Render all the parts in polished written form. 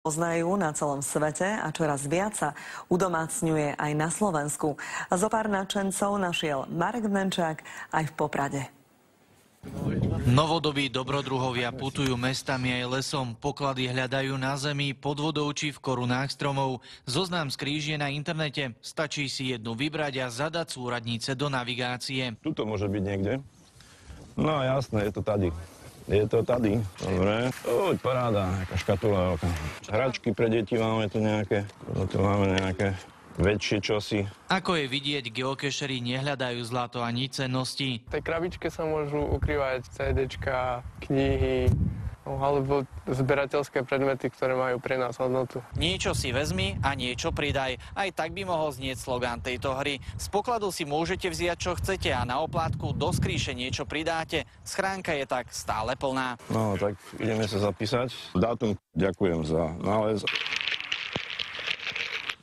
Poznajú na celom svete a čoraz viac sa udomácňuje aj na Slovensku. Zopár nadšencov našiel Marek Denčák aj v Poprade. Novodobí dobrodruhovia putujú mestami aj lesom, poklady hľadajú na zemi, pod vodou či v korunách stromov. Zoznam skríž je na internete, stačí si jednu vybrať a zadať súradnice do navigácie. Tuto môže byť niekde. No jasné, je to tady. Je to tady, dobre. Paráda, nejaká škatula veľká. Hračky pre deti máme tu nejaké, tu máme nejaké väčšie čosi. Ako je vidieť, geocachery nehľadajú zlato ani cennosti. V tej krabičke sa môžu ukrývať CDčka, knihy, alebo zberateľské predmety, ktoré majú pre nás hodnotu. Niečo si vezmi a niečo pridaj. Aj tak by mohol znieť slogán tejto hry. Z pokladu si môžete vziať, čo chcete a na oplátku do skríše niečo pridáte. Schránka je tak stále plná. No, tak ideme sa zapísať. Dátum ďakujem za nález.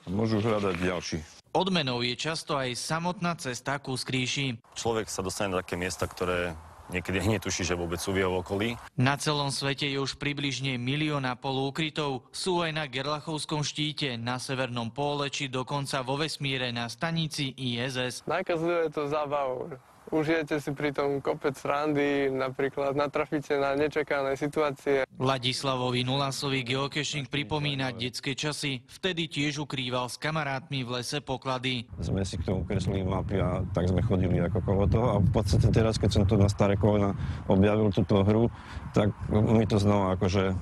Môžu hľadať ďalší. Odmenou je často aj samotná cesta ku skríši. Človek sa dostane na také miesta, ktoré niekedy netuší, že vôbec sú v jeho okolí. Na celom svete je už približne 1,5 milióna úkrytov. Sú aj na Gerlachovskom štíte, na Severnom póle či dokonca vo vesmíre na stanici ISS. Najkazlivé je to zábavu. Užijete si pri tom kopec randy, napríklad natrafíte na nečakané situácie. Ladislavovi Nulasovi geocaching pripomína detské časy. Vtedy tiež ukrýval s kamarátmi v lese poklady. Sme si k tomu kreslili mapy a tak sme chodili ako kolo toho. A v podstate teraz, keď som tu na Staré Kolena objavil túto hru, tak mi to znova akože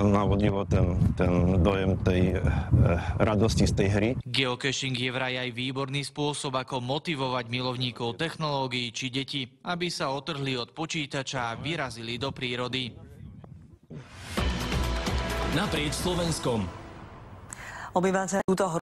navodilo ten dojem tej radosti z tej hry. Geocaching je vraj aj výborný spôsob, ako motivovať milovníkov technológií či deti, aby sa otrhli od počítača a vyrazili do prírody. Naprieč Slovenskom. Obyvateľ túto